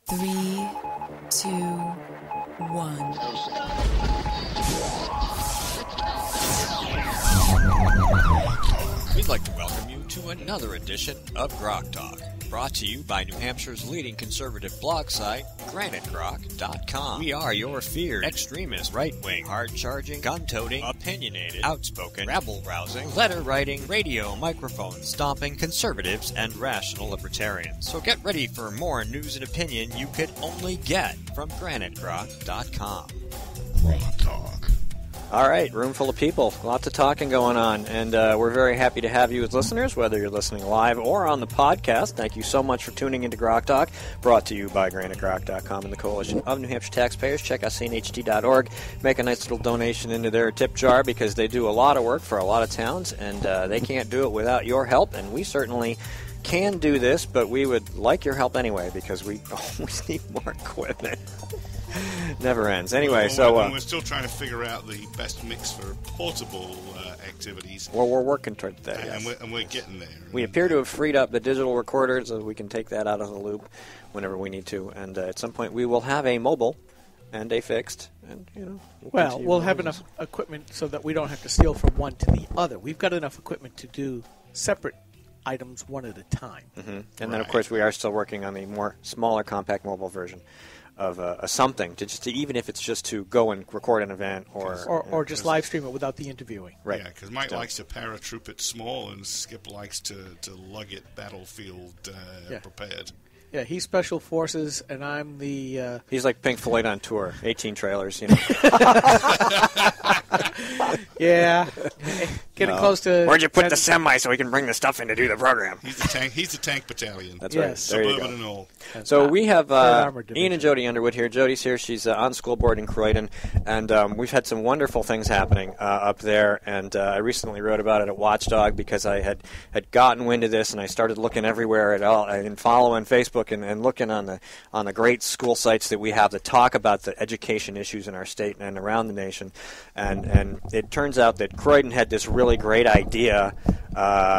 3, 2, 1. We'd like to welcome you to another edition of Grok Talk, brought to you by New Hampshire's leading conservative blog site, GraniteGrok.com. We are your feared extremist, right-wing, hard-charging, gun-toting, opinionated, outspoken, rabble-rousing, letter-writing, radio microphone stomping conservatives and rational libertarians. So get ready for more news and opinion you could only get from GraniteGrok.com. Grok Talk. All right, room full of people, lots of talking going on, and we're very happy to have you as listeners, whether you're listening live or on the podcast. Thank you so much for tuning into Grok Talk, brought to you by GraniteGrok.com and the Coalition of New Hampshire Taxpayers. Check out cnht.org, make a nice little donation into their tip jar, because they do a lot of work for a lot of towns, and they can't do it without your help, and we certainly can do this, but we would like your help anyway, because we always need more equipment. Never ends. Anyway, we're still trying to figure out the best mix for portable activities. Well, we're working toward that, yes. And we're getting there. We appear to have freed up the digital recorder so we can take that out of the loop whenever we need to. And at some point, we will have a mobile and a fixed. And we'll have enough equipment so that we don't have to steal from one to the other. We've got enough equipment to do separate items one at a time. Mm-hmm. And then, of course, we are still working on the more smaller, compact mobile version of something to even if it's just to go and record an event or just live stream it without the interviewing. Right. Yeah, because Mike likes to paratroop it small, and Skip likes to lug it battlefield prepared. Yeah, he's Special Forces, and I'm the... He's like Pink Floyd on tour, 18 trailers, Yeah, getting close to... Where'd you put the semi so we can bring the stuff in to do the program? He's the tank battalion. That's right. There Suburban you go. and all. So we have Ian and Jody Underwood here. Jody's here. She's on school board in Croydon, and we've had some wonderful things happening up there. And I recently wrote about it at Watchdog because I had gotten wind of this, and I started looking everywhere at all and following Facebook and looking on the great school sites that we have that talk about the education issues in our state and around the nation. And it turns out that Croydon had this really great idea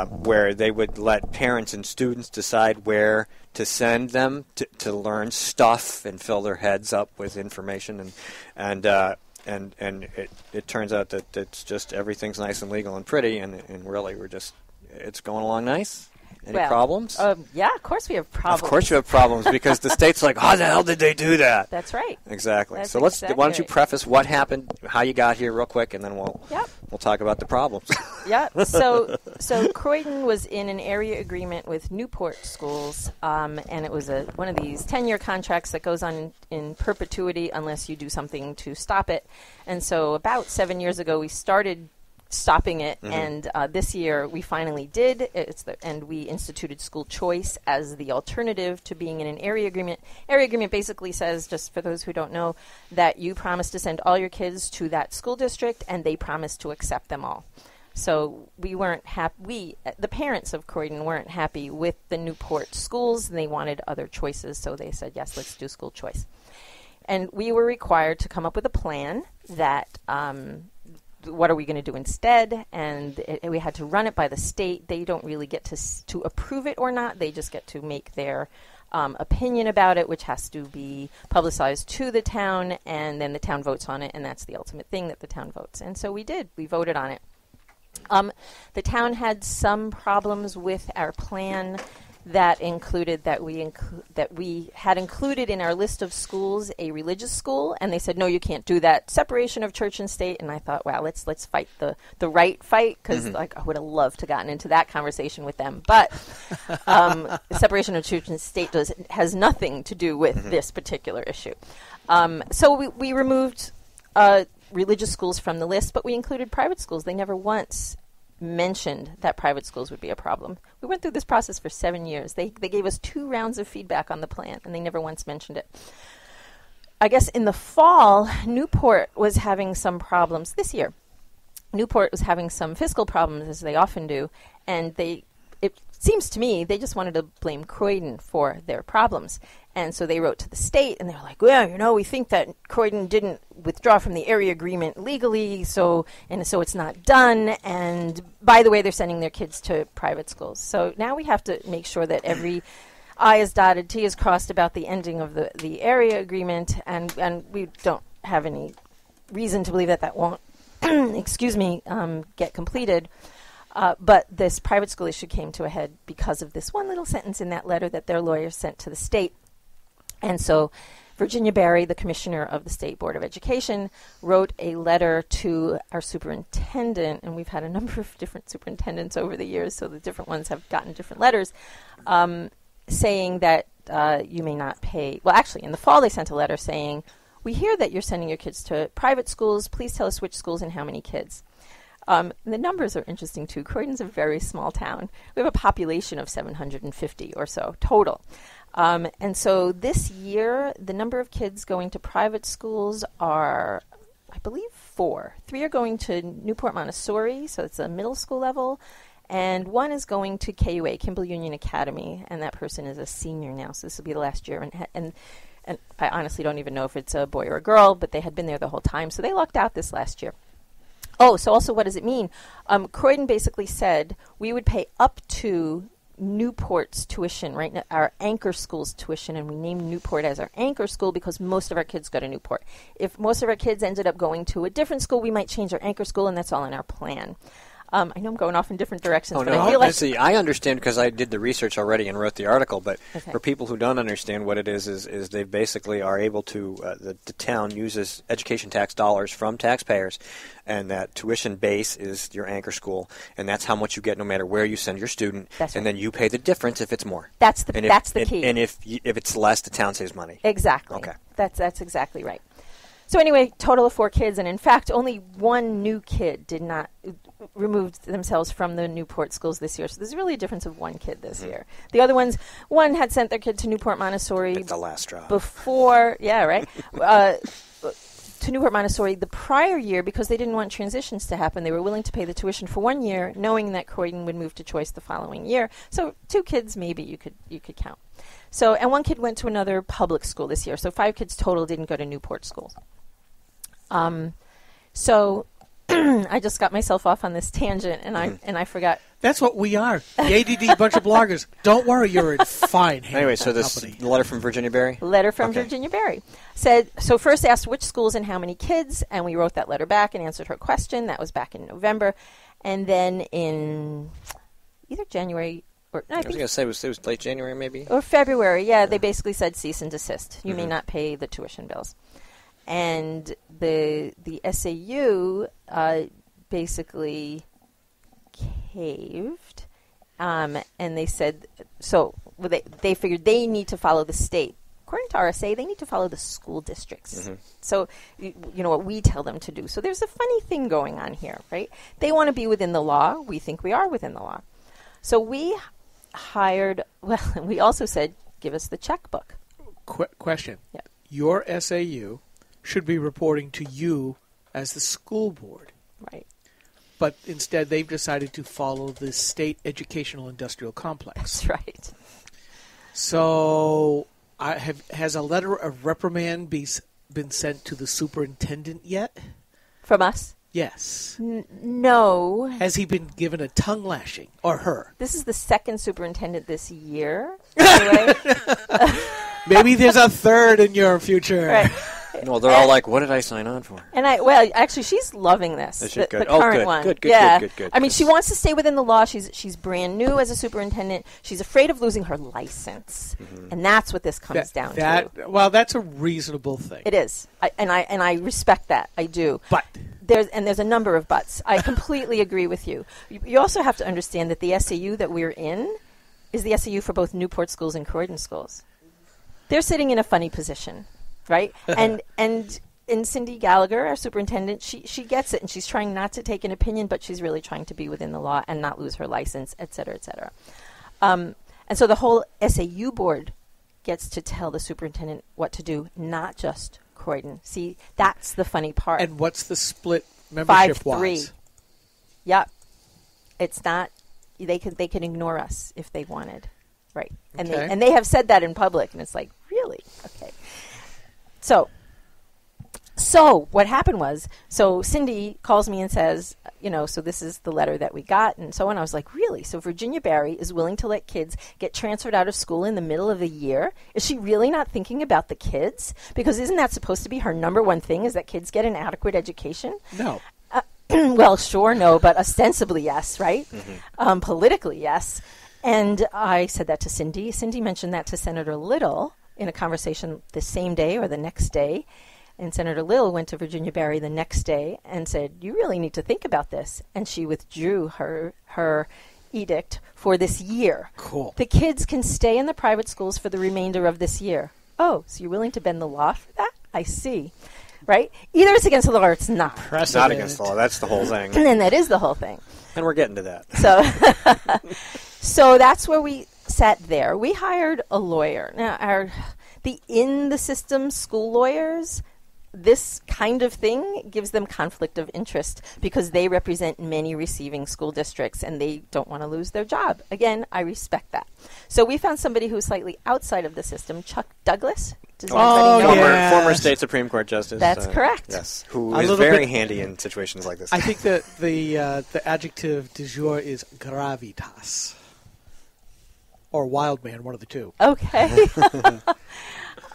where they would let parents and students decide where to send them to learn stuff and fill their heads up with information, and it turns out that it's just everything's nice and legal and pretty, and really it's going along nice. Any problems? Yeah, of course we have problems. Of course you have problems, because the state's like, how the hell did they do that? That's right. Exactly. That's so why don't you right. preface what happened, how you got here real quick, and then we'll talk about the problems. Yeah. So Croydon was in an area agreement with Newport Schools, and it was one of these 10-year contracts that goes on in perpetuity unless you do something to stop it. And so about 7 years ago, we started stopping it, and this year we finally did. And we instituted school choice as the alternative to being in an area agreement. Area agreement basically says, just for those who don't know, that you promise to send all your kids to that school district, and they promise to accept them all. So we weren't happy. The parents of Croydon weren't happy with the Newport schools, and they wanted other choices. So they said, yes, let's do school choice. And we were required to come up with a plan that what are we going to do instead? And we had to run it by the state. They don't really get to approve it or not. They just get to make their opinion about it, which has to be publicized to the town, and then the town votes on it, and that's the ultimate thing, that the town votes. And so we did. We voted on it. The town had some problems with our plan. That included that we had included in our list of schools a religious school, and they said, no, you can't do that. Separation of church and state. And I thought, wow, let's fight the right fight, because I would have loved to gotten into that conversation with them. But separation of church and state has nothing to do with this particular issue. So we removed religious schools from the list, but we included private schools. They never once mentioned that private schools would be a problem. We went through this process for 7 years. They gave us 2 rounds of feedback on the plan, and they never once mentioned it. I guess in the fall, Newport was having some problems this year. Newport was having some fiscal problems, as they often do, and it seems to me they just wanted to blame Croydon for their problems. And so they wrote to the state, and they were like, well, we think that Croydon didn't withdraw from the area agreement legally, so it's not done. And by the way, they're sending their kids to private schools. So now we have to make sure that every I is dotted, T is crossed about the ending of the area agreement, and we don't have any reason to believe that won't, get completed. But this private school issue came to a head because of this one little sentence in that letter that their lawyer sent to the state. And so Virginia Barry, the commissioner of the State Board of Education, wrote a letter to our superintendent, and we've had a number of different superintendents over the years, so the different ones have gotten different letters, saying that you may not pay. Well, actually, in the fall they sent a letter saying, we hear that you're sending your kids to private schools. Please tell us which schools and how many kids. The numbers are interesting, too. Croydon's a very small town. We have a population of 750 or so total. And so this year, the number of kids going to private schools are, I believe, 4. 3 are going to Newport Montessori, so it's a middle school level, and 1 is going to KUA, Kimball Union Academy, and that person is a senior now, so this will be the last year. And I honestly don't even know if it's a boy or a girl, but they had been there the whole time, so they lucked out this last year. Oh, so also what does it mean? Croydon basically said we would pay up to Newport's tuition, right now, our anchor school's tuition, and we named Newport as our anchor school because most of our kids go to Newport. If most of our kids ended up going to a different school, we might change our anchor school, and that's all in our plan. I know I'm going off in different directions, but I feel like... See, I understand because I did the research already and wrote the article, but for people who don't understand what it is they basically are able to, the town uses education tax dollars from taxpayers, and that tuition base is your anchor school, and that's how much you get no matter where you send your student, and then you pay the difference if it's more. That's the key. And if it's less, the town saves money. Exactly. Okay. That's exactly right. So anyway, total of 4 kids, and in fact, only 1 new kid did not removed themselves from the Newport schools this year. So there's really a difference of 1 kid this year. The other ones, one had sent their kid to Newport Montessori. It's the last straw. Before, yeah, right. To Newport Montessori the prior year because they didn't want transitions to happen. They were willing to pay the tuition for 1 year, knowing that Croydon would move to choice the following year. So 2 kids maybe you could count. So, and 1 kid went to another public school this year. So 5 kids total didn't go to Newport schools. So I just got myself off on this tangent, and I forgot. That's what we are. The ADD bunch of bloggers. Don't worry, you're in fine hands. Anyway, so this letter from Virginia Barry? Letter from Virginia Barry. Said, so first asked which schools and how many kids, and we wrote that letter back and answered her question. That was back in November. And then in either January or... No, I was going to say it was late January maybe? Or February, yeah. They basically said cease and desist. You may not pay the tuition bills. And the SAU basically caved, and they said they figured they need to follow the state. According to RSA, they need to follow the school districts. So you know what we tell them to do. So there's a funny thing going on here, right? They want to be within the law. We think we are within the law. So we hired. Well, we also said, give us the checkbook. Question. Yeah. Your SAU should be reporting to you as the school board. Right. But instead they've decided to follow the state educational industrial complex. That's right. So has a letter of reprimand been sent to the superintendent yet? From us? Yes. No. Has he been given a tongue lashing? Or her? This is the 2nd superintendent this year. Anyway. Maybe there's a 3rd in your future. Right. Well, they're all like, what did I sign on for? And actually, she's loving this. The current good, one. Good. I mean, she wants to stay within the law. She's brand new as a superintendent. She's afraid of losing her license, and that's what this comes down to. Well, that's a reasonable thing. It is, and I respect that. I do. But there's a number of buts. I completely agree with you. You also have to understand that the SAU that we're in is the SAU for both Newport schools and Croydon schools. They're sitting in a funny position. Right? and Cindy Gallagher, our superintendent, she gets it, and she's trying not to take an opinion, but she's really trying to be within the law and not lose her license, et cetera, et cetera. And so the whole SAU board gets to tell the superintendent what to do, not just Croydon. See, that's the funny part. And what's the split membership-wise? 5-3. Yep. It's not... They can ignore us if they wanted. Right. Okay. And they have said that in public, and it's like, really? Okay. So, So what happened was, Cindy calls me and says, so this is the letter that we got and so on. I was like, really? So Virginia Barry is willing to let kids get transferred out of school in the middle of the year? Is she really not thinking about the kids? Because isn't that supposed to be her number one thing, is that kids get an adequate education? No. Well, sure, no, but ostensibly yes, right? Mm-hmm. Politically, yes. And I said that to Cindy. Cindy mentioned that to Senator Little in a conversation the same day or the next day. And Senator Little went to Virginia Barry the next day and said, you really need to think about this. And she withdrew her edict for this year. Cool. The kids can stay in the private schools for the remainder of this year. Oh, so you're willing to bend the law for that? I see. Right? Either it's against the law or it's not. It's not against the law. That's the whole thing. And that is the whole thing. And we're getting to that. So that's where we sat there. We hired a lawyer. Now, the in-the-system school lawyers, this kind of thing gives them conflict of interest because they represent many receiving school districts and they don't want to lose their job. Again, I respect that. So we found somebody who's slightly outside of the system, Chuck Douglas. Does anybody know? Former state Supreme Court justice. That's correct. Yes, who is very handy in situations like this. I think that the adjective du jour is gravitas. Or wild man, one of the two. Okay.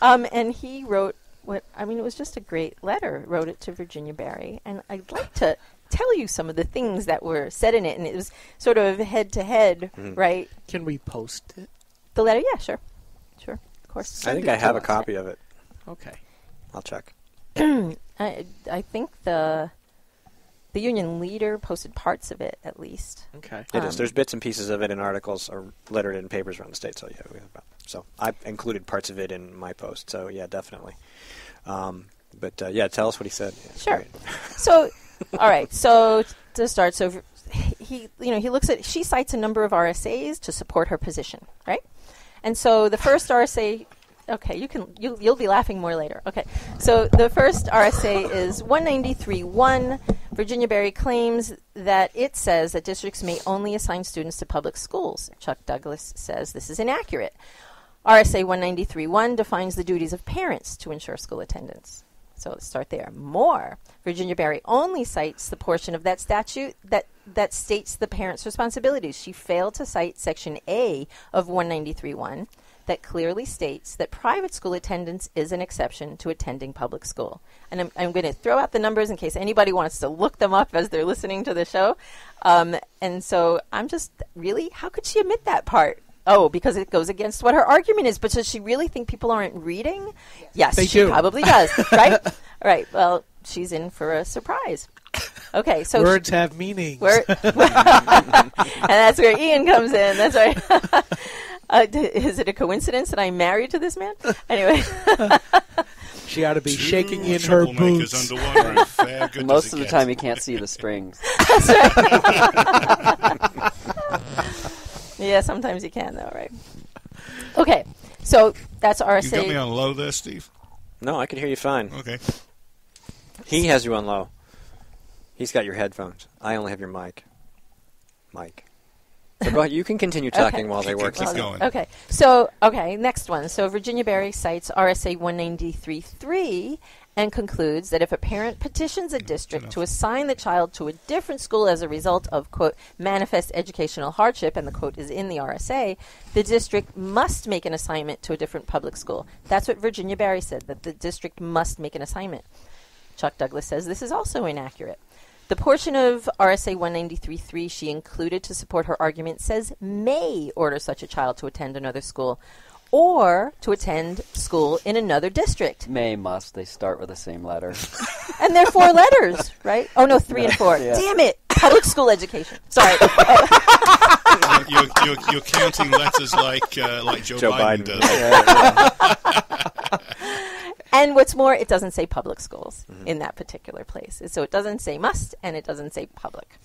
And he wrote it was just a great letter, wrote it to Virginia Barry. And I'd like to tell you some of the things that were said in it. And it was sort of head-to-head, right? Can we post it? The letter? Yeah, sure. Sure, of course. I think I have a copy of it. Okay. I'll check. I think the Union Leader posted parts of it, at least. Okay. It is. There's bits and pieces of it in articles or lettered in papers around the state. So, yeah. So I included parts of it in my post. So, yeah, definitely. Tell us what he said. Yeah, sure. Great. So, all right. So, to start, he looks at, she cites a number of RSAs to support her position, right? And so the first RSA, okay, you'll be laughing more later. Okay. So the first RSA is 193.1. Virginia Barry claims that it says that districts may only assign students to public schools. Chuck Douglas says this is inaccurate. RSA 193.1 defines the duties of parents to ensure school attendance. So let's start there. More. Virginia Barry only cites the portion of that statute that states the parent's responsibilities. She failed to cite Section A of 193.1 that clearly states that private school attendance is an exception to attending public school. And I'm going to throw out the numbers in case anybody wants to look them up as they're listening to the show. And so I'm just, really, how could she omit that part? Oh, because it goes against what her argument is. But does she really think people aren't reading? Yes, she probably does, right? All right, well, she's in for a surprise. Okay, so words have meanings. And that's where Ian comes in. That's right. Is it a coincidence that I'm married to this man? Anyway. She ought to be shaking in her boots. Under one roof. Most of the time you can't see the strings. That's right. Yeah, sometimes you can, though, right? Okay, so that's RSA. You got me on low there, Steve? No, I can hear you fine. Okay. He has you on low. He's got your headphones. I only have your mic. So go ahead. You can continue talking while they work. Keep going. Okay. So, next one. So Virginia Barry cites RSA 193.3 and concludes that if a parent petitions a district to assign the child to a different school as a result of, quote, manifest educational hardship, and the quote is in the RSA, the district must make an assignment to a different public school. That's what Virginia Barry said, that the district must make an assignment. Chuck Douglas says this is also inaccurate. The portion of RSA 193.3 she included to support her argument says may order such a child to attend another school or to attend school in another district. May, must. They start with the same letter. And they're 4 letters, right? Oh, no, 3 and 4. Yeah. Damn it. Public school education. Sorry. You're counting letters like Joe Biden does. And what's more, it doesn't say public schools in that particular place. So it doesn't say must, and it doesn't say public.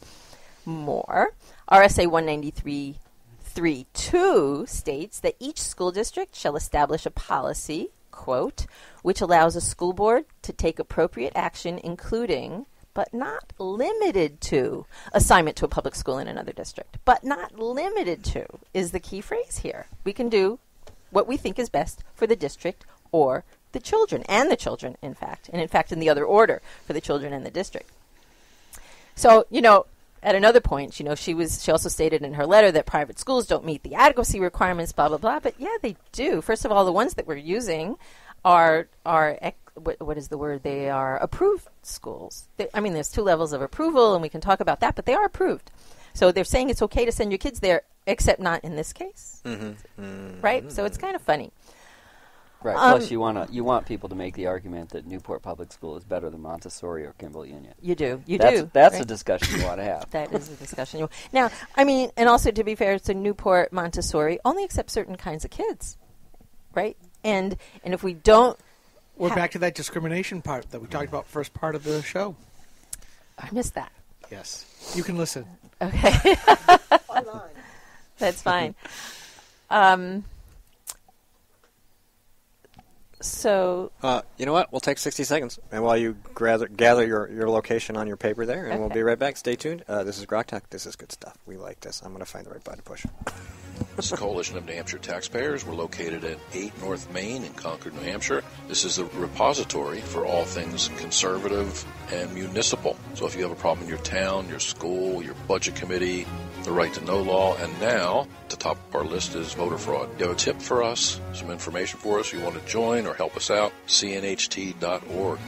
More, RSA 193.3.2 states that each school district shall establish a policy, quote, which allows a school board to take appropriate action, including, but not limited to, assignment to a public school in another district. But not limited to is the key phrase here. We can do what we think is best for the district or the children, in fact, and in fact in the other order for the children in the district. So, at another point, she also stated in her letter that private schools don't meet the adequacy requirements, blah, blah, blah. But yeah, they do. First of all, the ones that we're using are what is the word? They are approved schools. There's 2 levels of approval, and we can talk about that, but they are approved. So they're saying it's okay to send your kids there, except not in this case. Right? So it's kind of funny. Right. Plus, you want people to make the argument that Newport Public School is better than Montessori or Kimball Union. You do. That's right? a discussion you want to have. That is a discussion. Now, and also to be fair, so Newport Montessori only accepts certain kinds of kids, right? And if we don't, we're back to that discrimination part that we talked about first part of the show. I missed that. Yes, you can listen. Okay, that's fine. So you know what? We'll take 60 seconds, and while you gather your location on your paper there, and we'll be right back. Stay tuned. This is Grok Talk. This is good stuff. We like this. I'm going to find the right button to push. This is a coalition of New Hampshire taxpayers. We're located at 8 North Main in Concord, New Hampshire. This is a repository for all things conservative and municipal. So if you have a problem in your town, your school, your budget committee, the right to know law, and now at the top of our list is voter fraud. You have a tip for us, some information for us, you want to join or help us out, cnht.org.